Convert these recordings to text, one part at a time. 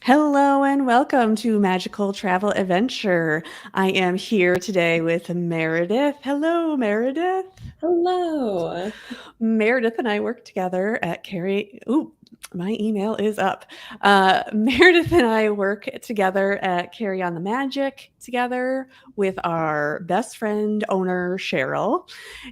Hello and welcome to Magical Travel Adventure. I am here today with Meredith. Hello, Meredith. Hello. Meredith and I work together at Carrie. Ooh, my email is up. Meredith and I work together at Carry on the Magic together with our best friend owner, Cheryl.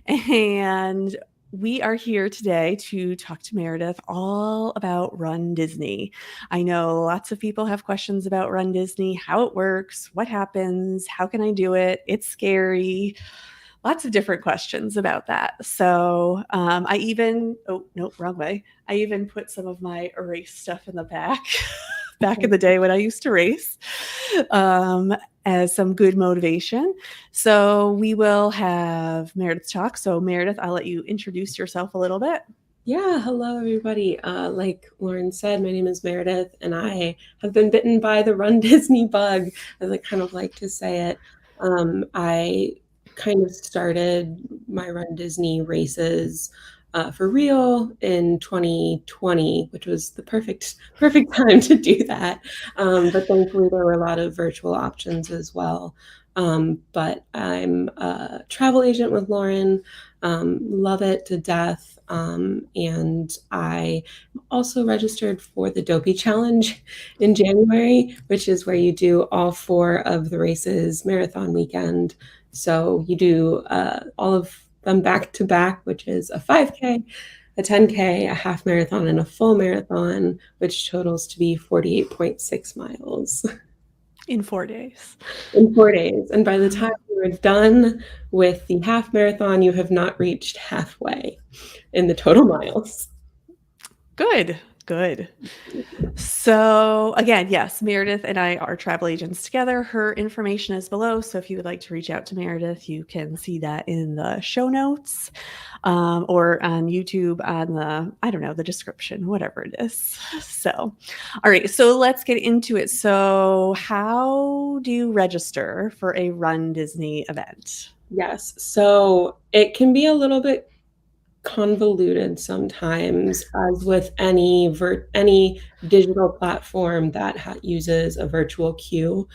And we are here today to talk to Meredith all about Run Disney. I know lots of people have questions about Run Disney, how it works, what happens, how can I do it? It's scary. Lots of different questions about that. So I even, oh, no, wrong way. I even put some of my race stuff in the back. Back in the day when I used to race, as some good motivation. So we will have Meredith talk. So Meredith, I'll let you introduce yourself a little bit. Yeah, hello everybody. Like Lauren said, my name is Meredith, and I have been bitten by the Run Disney bug, as I kind of like to say it. I kind of started my Run Disney races for real in 2020, which was the perfect time to do that. But thankfully, there were a lot of virtual options as well. But I'm a travel agent with Lauren. Love it to death. And I also registered for the Dopey Challenge in January, which is where you do all four of the races marathon weekend. So you do all of them back to back, which is a 5K, a 10K, a half marathon, and a full marathon, which totals to be 48.6 miles. In 4 days. In 4 days. And by the time you're done with the half marathon, you have not reached halfway in the total miles. Good, good. So again, yes, Meredith and I are travel agents together. Her information is below. So if you would like to reach out to Meredith, you can see that in the show notes or on YouTube on the, I don't know, the description, whatever it is. So, all right. So let's get into it. So how do you register for a Run Disney event? Yes. So it can be a little bit convoluted sometimes, as with any digital platform that uses a virtual queue.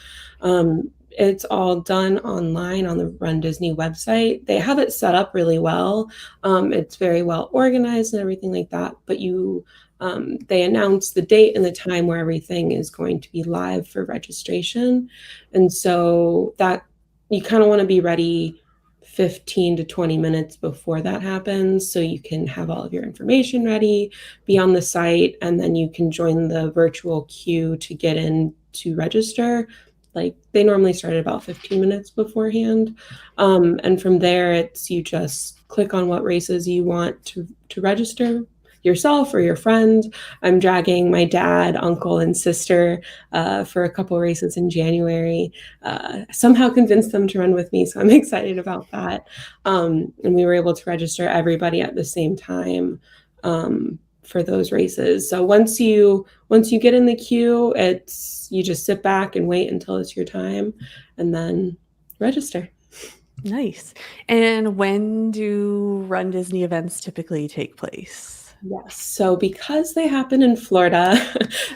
It's all done online on the Run Disney website. They have it set up really well. It's very well organized and everything like that. But they announce the date and the time where everything is going to be live for registration, and so that you kind of want to be ready 15 to 20 minutes before that happens, so you can have all of your information ready, be on the site, and then you can join the virtual queue to get in to register. Like, they normally start at about 15 minutes beforehand. And from there, it's you just click on what races you want to register yourself or your friend. I'm dragging my dad, uncle, and sister for a couple races in January. Somehow convinced them to run with me, so I'm excited about that. And we were able to register everybody at the same time for those races. So once you get in the queue, you just sit back and wait until it's your time, and then register. Nice. And when do Run Disney events typically take place? Yes. So because they happen in Florida,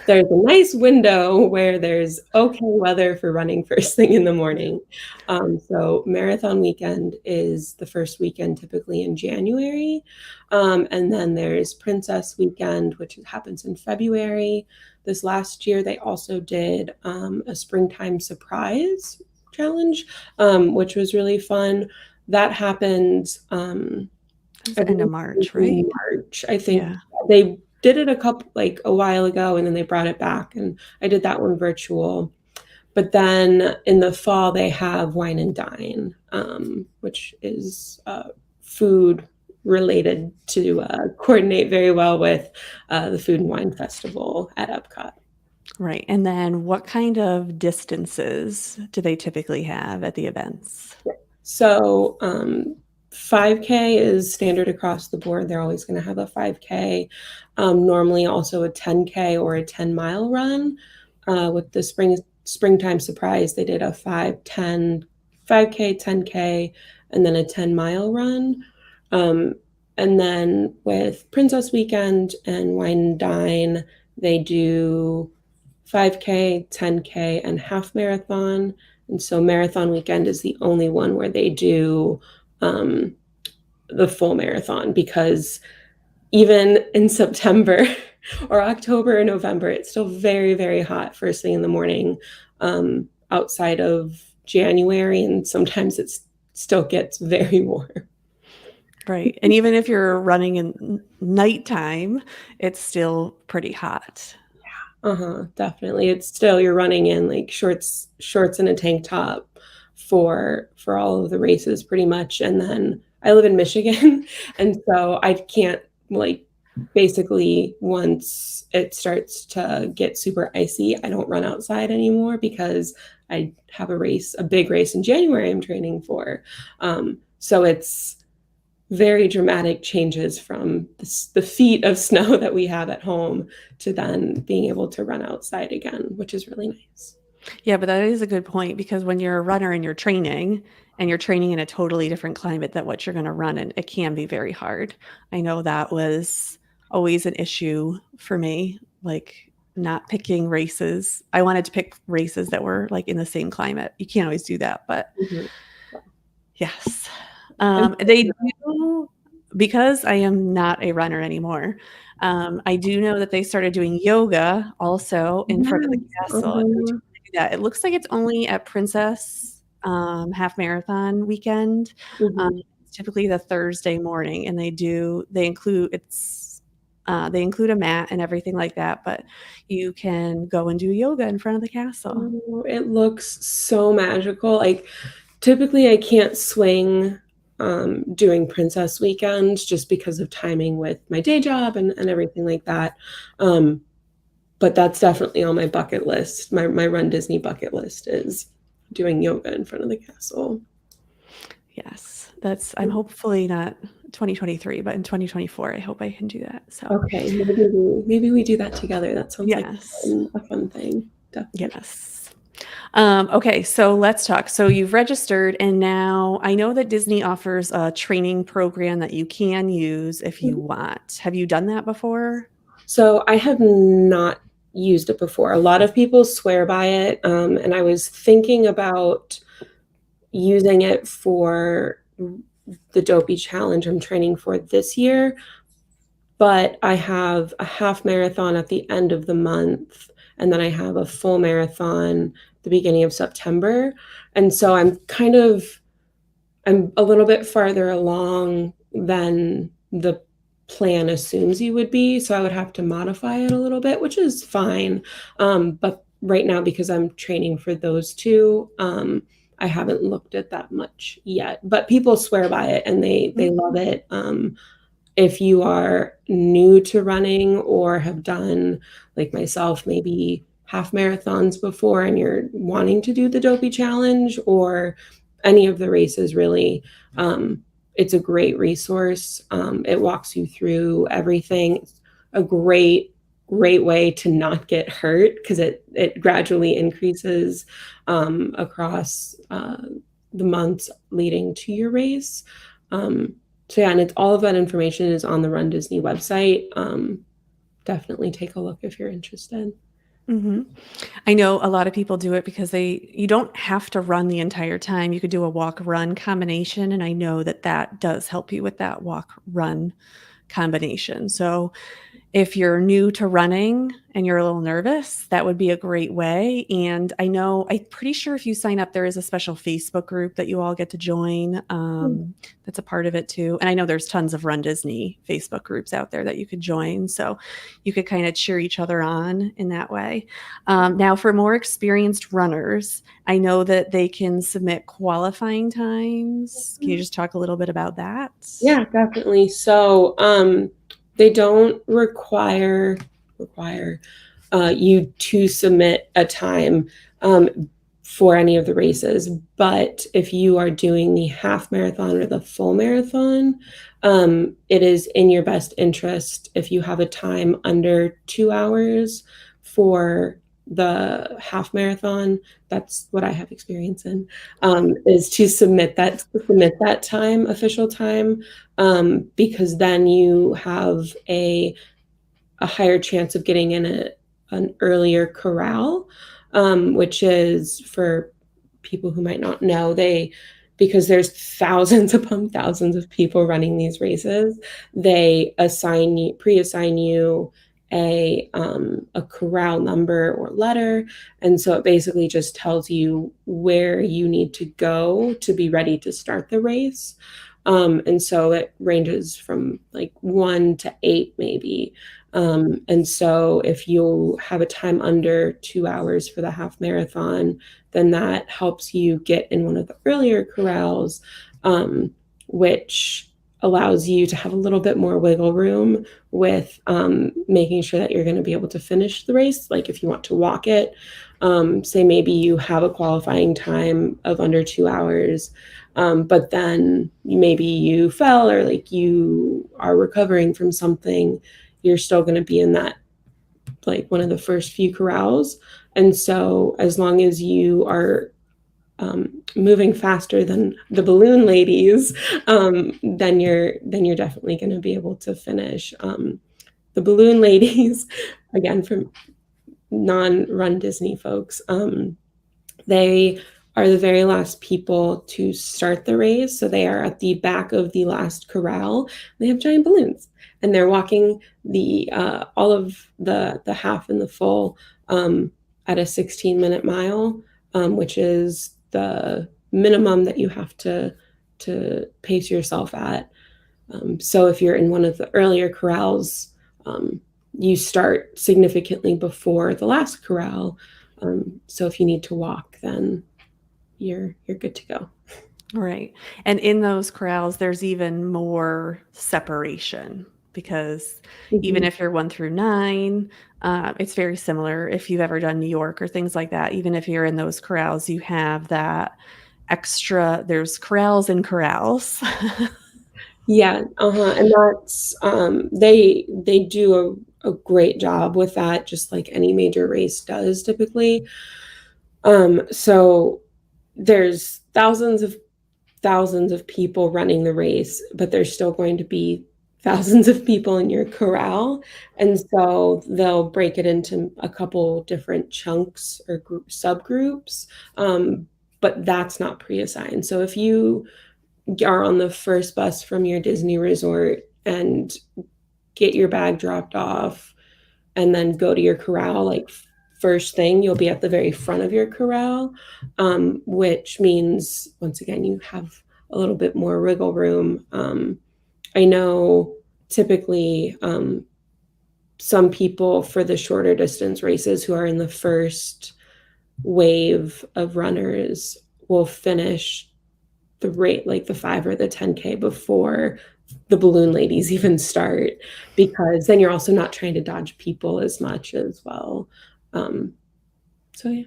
there's a nice window where there's okay weather for running first thing in the morning. So marathon weekend is the first weekend typically in January. And then there's Princess Weekend, which happens in February. This last year, they also did a springtime surprise challenge, which was really fun. That happened End of March, right? March. I think Yeah. they did it a while ago, and then they brought it back, and I did that one virtual. But then in the fall, they have Wine and Dine, which is food related to coordinate very well with the Food and Wine Festival at Epcot. Right. And then what kind of distances do they typically have at the events? So 5K is standard across the board. They're always going to have a 5K. Normally also a 10K or a 10-mile run. With the springtime surprise, they did a 5K, 10K, and then a 10-mile run. And then with Princess Weekend and Wine and Dine, they do 5K, 10K, and half marathon. And so marathon weekend is the only one where they do the full marathon, because even in September or October or November, it's still very, very hot first thing in the morning, outside of January, and sometimes it still gets very warm. Right. And even if you're running in nighttime, it's still pretty hot. Definitely. It's still, you're running in like shorts and a tank top for all of the races pretty much. And then I live in Michigan, and so I can't, like, basically once it starts to get super icy, I don't run outside anymore because I have a big race in January I'm training for. So it's very dramatic changes from the feet of snow that we have at home to then being able to run outside again, which is really nice. Yeah, but that is a good point, because when you're a runner and you're training in a totally different climate than what you're going to run in, it can be very hard. I know that was always an issue for me, like not picking races. I wanted to pick races that were like in the same climate. You can't always do that, but Mhm. yes. They do, because I am not a runner anymore. I do know that they started doing yoga also in front of the Yes. castle. Yeah, it looks like it's only at Princess half marathon weekend. Mhm. It's typically the Thursday morning, and they include a mat and everything like that, but you can go and do yoga in front of the castle. Oh, it looks so magical. Like, typically I can't swing doing princess weekends just because of timing with my day job and everything like that. Um, but that's definitely on my bucket list. My Run Disney bucket list is doing yoga in front of the castle. Yes, I'm hopefully not 2023, but in 2024, I hope I can do that. So, Okay, maybe we do that together. That sounds like yes, a fun thing. Definitely. yes. Okay, so let's talk. So you've registered, and now I know that Disney offers a training program that you can use if you want. Have you done that before? So I have not used it before. A lot of people swear by it, and I was thinking about using it for the Dopey Challenge I'm training for this year, but I have a half marathon at the end of the month, and then I have a full marathon the beginning of September. And so I'm a little bit farther along than the plan assumes you would be, so I would have to modify it a little bit, which is fine. But right now, because I'm training for those two, I haven't looked at that much yet. But people swear by it and they love it. If you are new to running or have done, like myself, maybe half marathons before and you're wanting to do the Dopey Challenge or any of the races, really, it's a great resource. It walks you through everything. It's a great way to not get hurt because it gradually increases across the months leading to your race. So yeah, and it's all of that information is on the Run Disney website. Definitely take a look if you're interested. Hmm. I know a lot of people do it because you don't have to run the entire time. You could do a walk run combination, and I know that that does help you with that walk run combination. So if you're new to running and you're a little nervous, that would be a great way. And I'm pretty sure if you sign up, there is a special Facebook group that you all get to join. That's a part of it too. And I know there's tons of Run Disney Facebook groups out there that you could join. So you could kind of cheer each other on in that way. Now, for more experienced runners, I know that they can submit qualifying times. Can you just talk a little bit about that? Yeah, definitely. So they don't require you to submit a time for any of the races. But if you are doing the half marathon or the full marathon, it is in your best interest if you have a time under 2 hours for the half marathon. That's what I have experience in, is to submit that time, official time, because then you have a higher chance of getting in an earlier corral, which is for people who might not know, because there's thousands upon thousands of people running these races, they pre-assign you a corral number or letter, and so it basically just tells you where you need to go to be ready to start the race. And so it ranges from like 1 to 8 maybe. And so if you have a time under 2 hours for the half marathon, then that helps you get in one of the earlier corrals, which allows you to have a little bit more wiggle room with making sure that you're going to be able to finish the race. Like if you want to walk it, say maybe you have a qualifying time of under 2 hours, but then maybe you fell or like you are recovering from something, you're still going to be in that like one of the first few corrals. And so as long as you are moving faster than the balloon ladies, then you're definitely going to be able to finish. The balloon ladies, again, from non-Run Disney folks, they are the very last people to start the race. So they are at the back of the last corral. They have giant balloons, and they're walking the all of the half and the full at a 16-minute mile, which is the minimum that you have to pace yourself at. So if you're in one of the earlier corrals, you start significantly before the last corral. So if you need to walk, then you're good to go. Right. And in those corrals, there's even more separation because even if you're 1 through 9, it's very similar. If you've ever done New York or things like that, even if you're in those corrals, you have that extra, there's corrals and corrals. Yeah, and that's they do a great job with that, just like any major race does typically. So there's thousands of people running the race, but there's still going to be thousands of people in your corral. And so they'll break it into a couple different chunks or subgroups. But that's not pre-assigned. So if you are on the first bus from your Disney resort and get your bag dropped off and then go to your corral, like first thing, you'll be at the very front of your corral, which means, once again, you have a little bit more wiggle room. I know typically some people for the shorter distance races who are in the first wave of runners will finish the rate, like the 5 or the 10K before the balloon ladies even start, because then you're also not trying to dodge people as much as well. So yeah.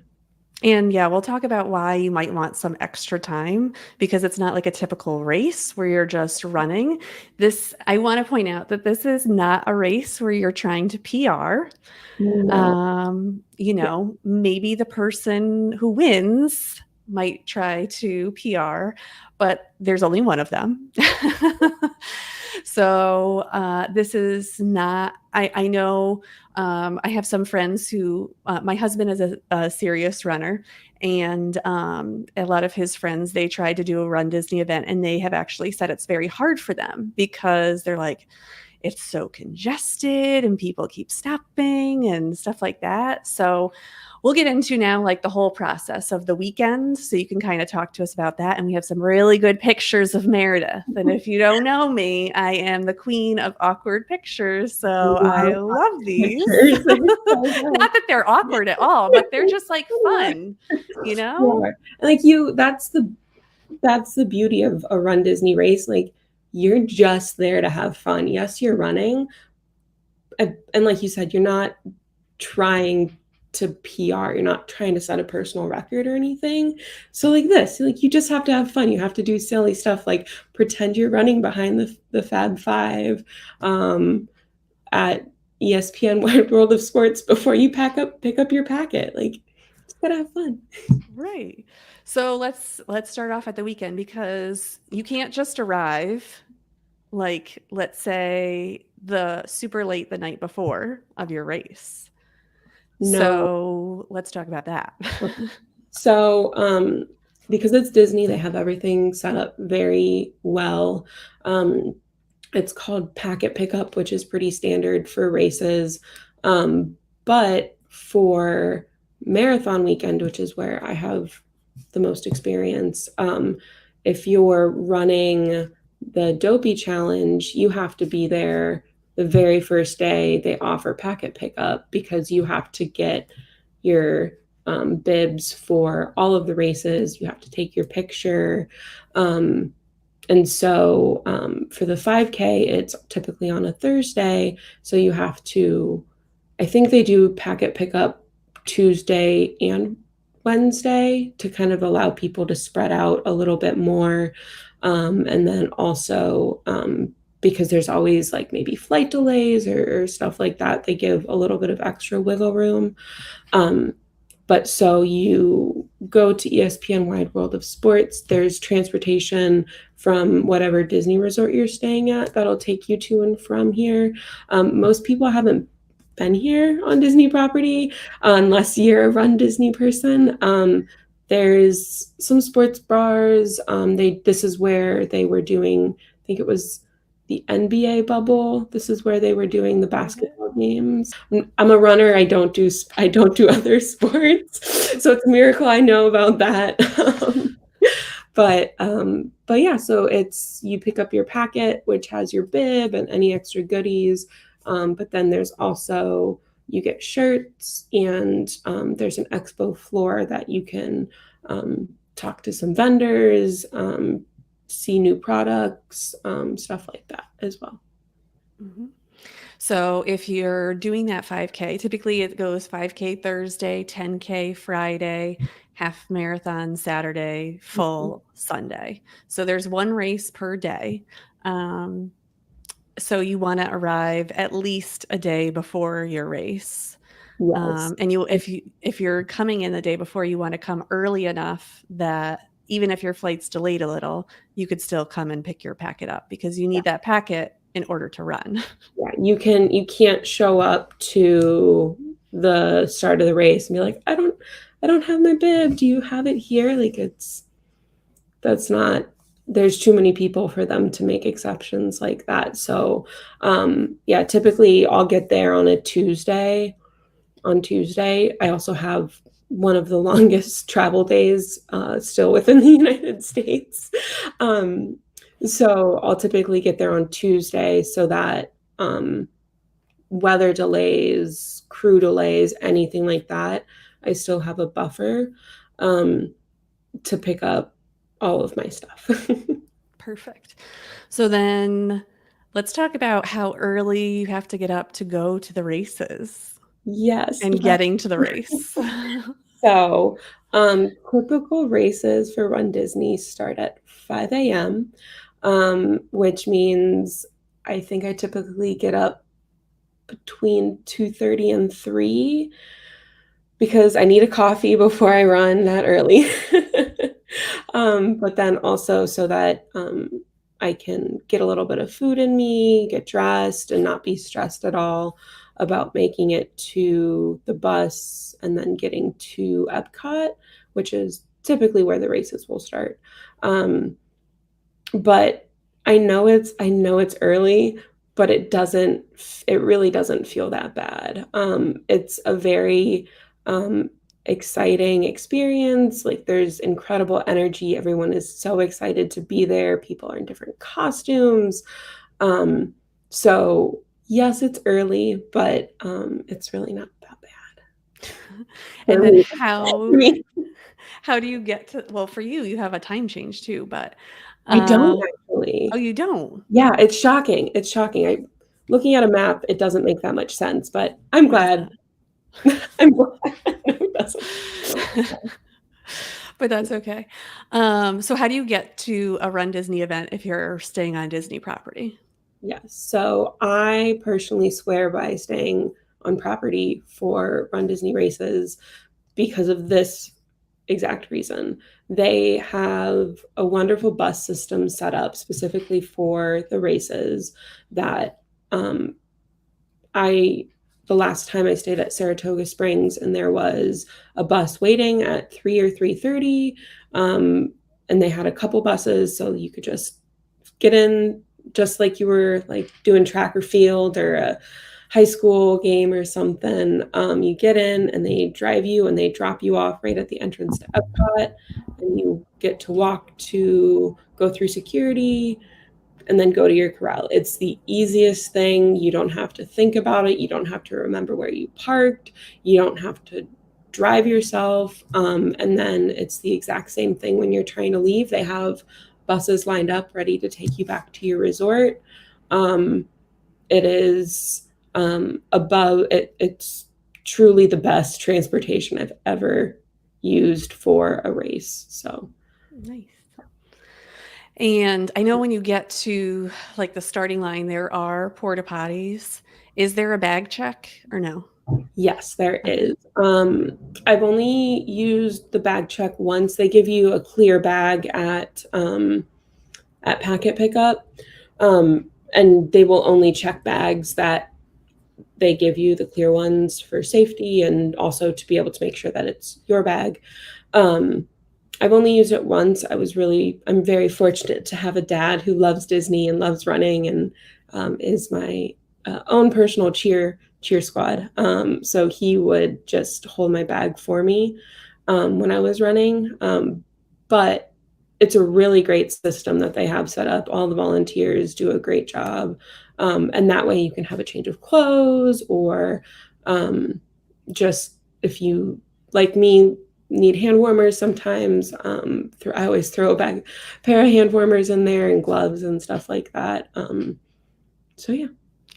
And yeah, we'll talk about why you might want some extra time because it's not like a typical race where you're just running. I want to point out that this is not a race where you're trying to PR. No. Maybe the person who wins might try to PR, but there's only one of them. So this is not, I know I have some friends who, my husband is a serious runner, and a lot of his friends, they tried to do a Run Disney event, and they have actually said it's very hard for them because they're like, it's so congested and people keep stopping and stuff like that. So we'll get into now like the whole process of the weekend. So you can kind of talk to us about that. And we have some really good pictures of Meredith. And if you don't know me, I am the queen of awkward pictures. So I love these. Not that they're awkward at all, but they're just like fun, Like that's the beauty of a Run Disney race. Like you're just there to have fun. Yes, you're running. And like you said, you're not trying to PR. You're not trying to set a personal record or anything. So like this, like you just have to have fun. You have to do silly stuff like pretend you're running behind the Fab Five at ESPN Wide World of Sports before you pick up your packet. Like just gotta have fun. Right. So let's start off at the weekend because you can't just arrive like, let's say, the super late the night before of your race. No. So let's talk about that. So, because it's Disney, they have everything set up very well. Um, it's called packet pickup, which is pretty standard for races. Um, but for marathon weekend, which is where I have the most experience, if you're running the Dopey Challenge, you have to be there the very first day they offer packet pickup because you have to get your bibs for all of the races. You have to take your picture. And so for the 5K, it's typically on a Thursday. So you have to, I think they do packet pickup Tuesday and Wednesday to kind of allow people to spread out a little bit more. And then also, because there's always like maybe flight delays or stuff like that, they give a little bit of extra wiggle room. But so you go to ESPN Wide World of Sports, there's transportation from whatever Disney resort you're staying at that'll take you to and from here. Most people haven't been here on Disney property unless you're a Run Disney person. There's some sports bars. This is where they were doing, I think it was the NBA bubble. This is where they were doing the basketball games. I'm a runner. I don't do other sports, so it's a miracle I know about that. But yeah, so it's you pick up your packet, which has your bib and any extra goodies. But then there's also you get shirts, and there's an expo floor that you can talk to some vendors, see new products, stuff like that as well. Mm-hmm. So if you're doing that 5K, typically it goes 5K Thursday, 10K Friday, half marathon Saturday, full Sunday. So there's one race per day. So you want to arrive at least a day before your race. Yes. And if you're coming in the day before, you want to come early enough that even if your flight's delayed a little, you could still come and pick your packet up because you need that packet in order to run. Yeah, you can't show up to the start of the race and be like, I don't have my bib. Do you have it here? Like that's not there's too many people for them to make exceptions like that. So yeah, typically I'll get there on a Tuesday. On Tuesday, I also have one of the longest travel days still within the United States. So I'll typically get there on Tuesday so that weather delays, crew delays, anything like that, I still have a buffer to pick up all of my stuff. Perfect. So then let's talk about how early you have to get up to go to the races Yes. and getting to the race. So typical races for Run Disney start at 5 a.m., which means I think I typically get up between 2:30 and 3 because I need a coffee before I run that early. But then also so that I can get a little bit of food in me, get dressed, and not be stressed at all about making it to the bus and then getting to Epcot, which is typically where the races will start. But I know it's early, but it really doesn't feel that bad. It's a very exciting experience. Like there's incredible energy. Everyone is so excited to be there. People are in different costumes. So yes, it's early, but it's really not that bad. And For then me. how do you get to, well, for you, you have a time change too, but I don't actually. oh, you don't? Yeah, it's shocking. It's shocking. Looking at a map, it doesn't make that much sense, but I'm What is glad. that? I'm glad. No, it doesn't. But that's okay. So how do you get to a Run Disney event if you're staying on Disney property? Yes. So I personally swear by staying on property for Run Disney races because of this exact reason. They have a wonderful bus system set up specifically for the races that I the last time I stayed at Saratoga Springs, and there was a bus waiting at 3 or 3:30, and they had a couple buses, so you could just get in just like you were, like, doing track or field or a high school game or something. You get in, and they drive you, and they drop you off right at the entrance to Epcot, and you get to go through security, and then go to your corral. It's the easiest thing. You don't have to think about it. You don't have to remember where you parked. You don't have to drive yourself. And then it's the exact same thing when you're trying to leave. They have buses lined up ready to take you back to your resort. It is it's truly the best transportation I've ever used for a race. So Nice. And I know when you get to like the starting line, there are porta potties. Is there a bag check or no? yes, there is. I've only used the bag check once. They give you a clear bag at packet pickup, and they will only check bags that they give you, the clear ones, for safety and also to be able to make sure that it's your bag. I've only used it once. I'm very fortunate to have a dad who loves Disney and loves running and is my own personal cheer squad. So he would just hold my bag for me when I was running. But it's a really great system that they have set up. All the volunteers do a great job. And that way you can have a change of clothes, or just if you, like me, need hand warmers sometimes. I always throw a pair of hand warmers in there and gloves and stuff like that. So yeah.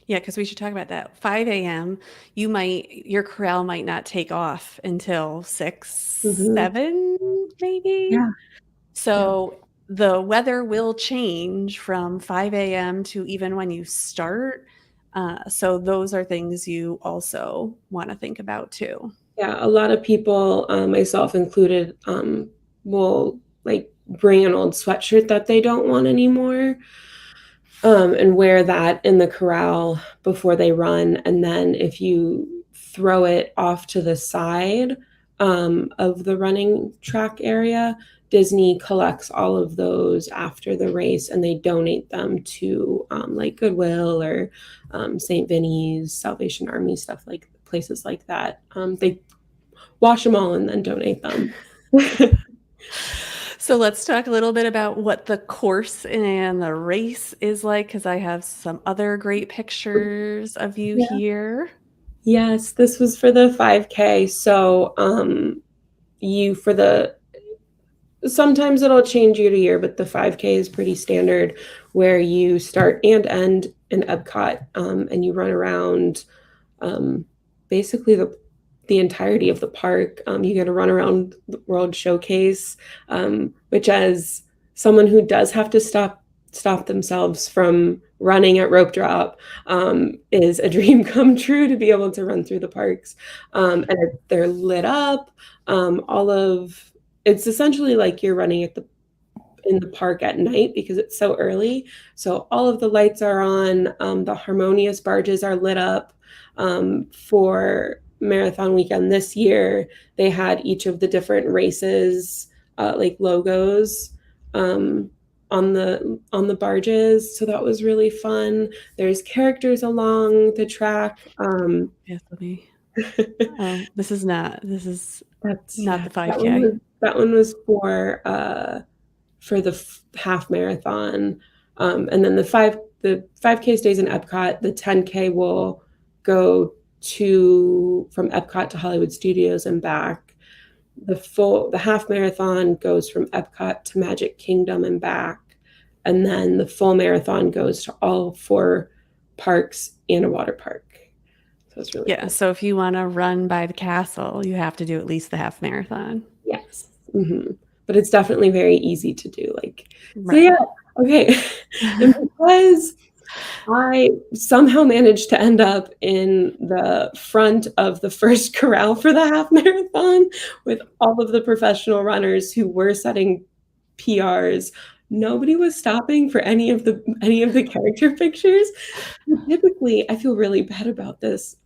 Yeah, because we should talk about that. 5 a.m., your corral might not take off until 6, Mhm. 7, maybe. Yeah. So the weather will change from 5 a.m. to even when you start. So those are things you also want to think about too. Yeah, a lot of people, myself included, will like bring an old sweatshirt that they don't want anymore, and wear that in the corral before they run. And then if you throw it off to the side, of the running track area, Disney collects all of those after the race, and they donate them to like Goodwill or St. Vinny's, Salvation Army, stuff like places like that. They wash them all and then donate them. So let's talk a little bit about what the course and the race is like, because I have some other great pictures of you Yeah. here. Yes, this was for the 5K. So you for the sometimes it'll change year to year, but the 5K is pretty standard, where you start and end in Epcot, and you run around basically the entirety of the park. You get to run around the World Showcase, which, as someone who does have to stop themselves from running at rope drop, is a dream come true to be able to run through the parks. And they're lit up. It's essentially like you're running in the park at night because it's so early. So all of the lights are on. The Harmonious barges are lit up. For marathon weekend this year, they had each of the different races like logos on the barges, so that was really fun. There's characters along the track. Yes, let me. Oh, this is not That's the 5K. That one was for the half marathon, and then the 5K stays in Epcot. The 10K will go from Epcot to Hollywood Studios and back. The half marathon goes from Epcot to Magic Kingdom and back, and then the full marathon goes to all 4 parks and a water park. So it's really Yeah, cool. so if you want to run by the castle, you have to do at least the half marathon. Yes. Mm-hmm. But it's definitely very easy to do. So Right. yeah, okay. And because I somehow managed to end up in the front of the first corral for the half marathon with all of the professional runners who were setting PRs. Nobody was stopping for any of the character pictures. Typically, I feel really bad about this.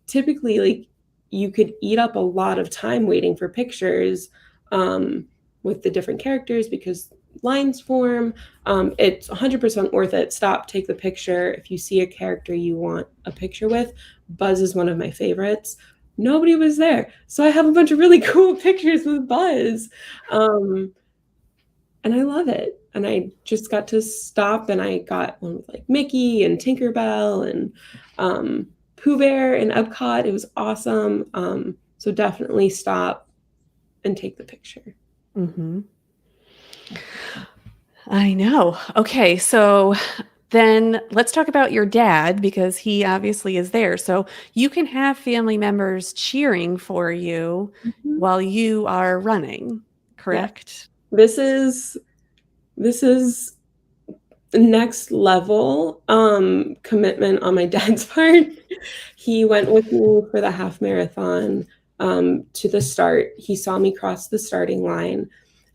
typically, like, you could eat up a lot of time waiting for pictures with the different characters because lines form. It's 100% worth it. Stop, take the picture. If you see a character you want a picture with, Buzz is one of my favorites. Nobody was there, so I have a bunch of really cool pictures with Buzz. And I love it. And I just got to stop, and I got one with like Mickey and Tinkerbell and Pooh Bear and Epcot. It was awesome. So definitely stop and take the picture. Mm-hmm. I know. Okay, so then let's talk about your dad because he obviously is there. So you can have family members cheering for you Mhm. while you are running, Yeah. correct? This is next level commitment on my dad's part. He went with me for the half marathon to the start. He saw me cross the starting line,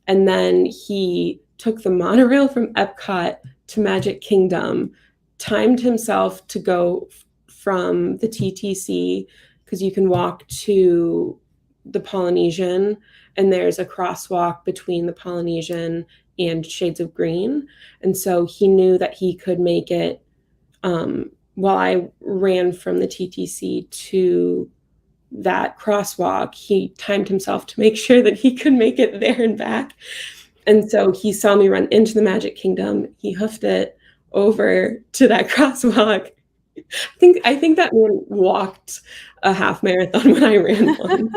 and then he took the monorail from Epcot to Magic Kingdom, timed himself to go from the TTC because you can walk to the Polynesian, and there's a crosswalk between the Polynesian and Shades of Green. And so he knew that he could make it while I ran from the TTC to that crosswalk. He timed himself to make sure that he could make it there and back. And so he saw me run into the Magic Kingdom. He hoofed it over to that crosswalk. I think that man walked a half marathon when I ran one.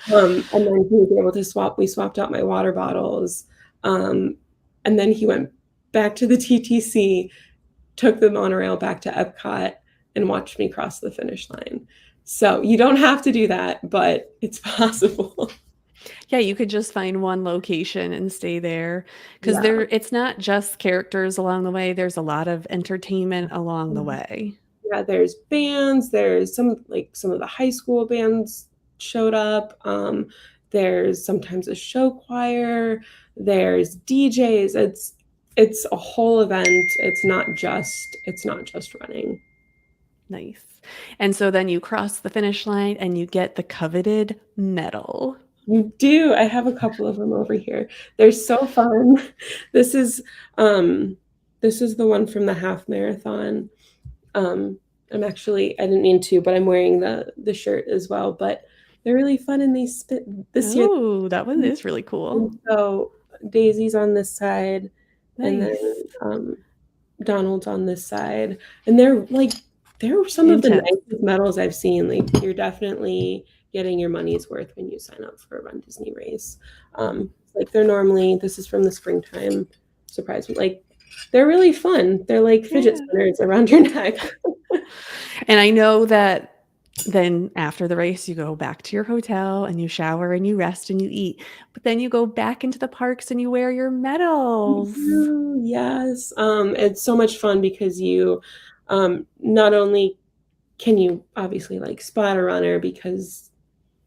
And then he was able to we swapped out my water bottles. And then he went back to the TTC, took the monorail back to Epcot, and watched me cross the finish line. So you don't have to do that, but it's possible. Yeah, you could just find one location and stay there because Yeah. it's not just characters along the way. There's a lot of entertainment along the way. Yeah, there's bands, there's some of the high school bands showed up. There's sometimes a show choir, there's DJs. It's a whole event. It's not just running. Nice. And so then you cross the finish line and you get the coveted medal. You do. I have a couple of them over here. They're so fun. This is the one from the half marathon. I didn't mean to, but I'm wearing the shirt as well. But they're really fun, and they spit this year. Oh, that one is really cool. And so Daisy's on this side, and Nice. then Donald's on this side, and they're some of the Intense. nicest medals I've seen. Like, you're definitely getting your money's worth when you sign up for a Run Disney race. Like, this is from the springtime surprise. Like, they're really fun. They're like fidget spinners around your neck. And I know that then after the race, you go back to your hotel and you shower and you rest and you eat. But then you go back into the parks and you wear your medals. Yes. It's so much fun because you not only can you obviously like spot a runner because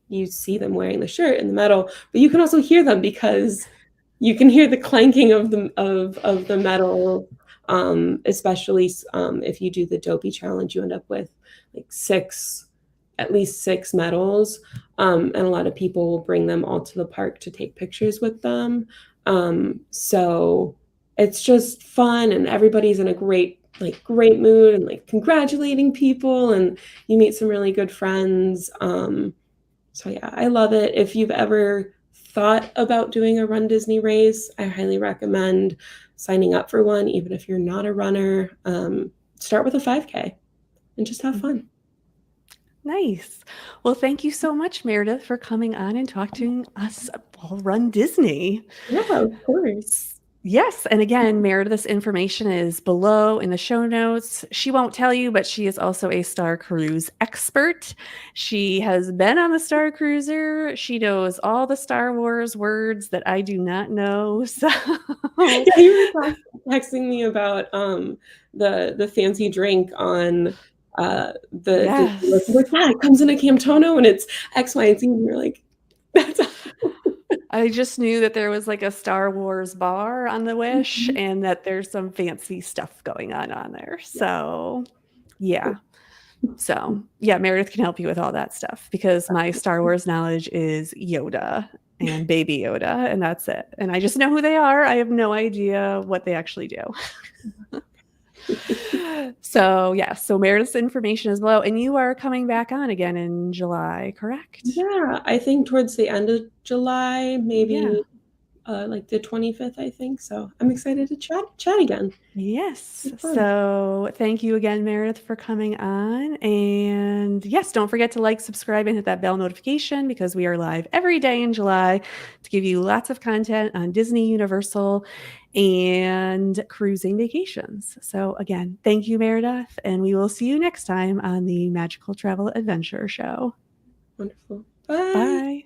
you see them wearing the shirt and the medal, but you can also hear them because you can hear the clanking of the medal. Especially if you do the Dopey challenge, you end up with like at least six medals, and a lot of people will bring them all to the park to take pictures with them. So it's just fun, and everybody's in a great mood and like congratulating people, and you meet some really good friends. So yeah, I love it. If you've ever thought about doing a Run Disney race, I highly recommend signing up for one, even if you're not a runner. Start with a 5K and just have fun. Nice. Well, thank you so much, Meredith, for coming on and talking to us about Run Disney. Yeah, of course. Yes. And again, Meredith's information is below in the show notes. She won't tell you, but she is also a Star Cruise expert. She has been on the Star Cruiser. She knows all the Star Wars words that I do not know. So Yeah, you were texting me about the fancy drink on yes. like, yeah, it comes in a Camtono and it's X, Y, and Z. And you're like, that's I just knew that there was like a Star Wars bar on the Wish and that there's some fancy stuff going on there. So, yeah. So yeah, Meredith can help you with all that stuff because my Star Wars knowledge is Yoda and Baby Yoda, and that's it. And I just know who they are. I have no idea what they actually do. So yeah, so Meredith's information is below, and you are coming back on again in July, correct? Yeah, I think towards the end of July, Yeah. maybe like the 25th, I think. So I'm excited to chat again. Yes. It's fun. So thank you again, Meredith, for coming on. And yes, don't forget to like, subscribe, and hit that bell notification because we are live every day in July to give you lots of content on Disney, Universal, and cruising vacations. So again, thank you, Meredith, and we will see you next time on the Magical Travel Adventure Show. Wonderful. Bye. Bye.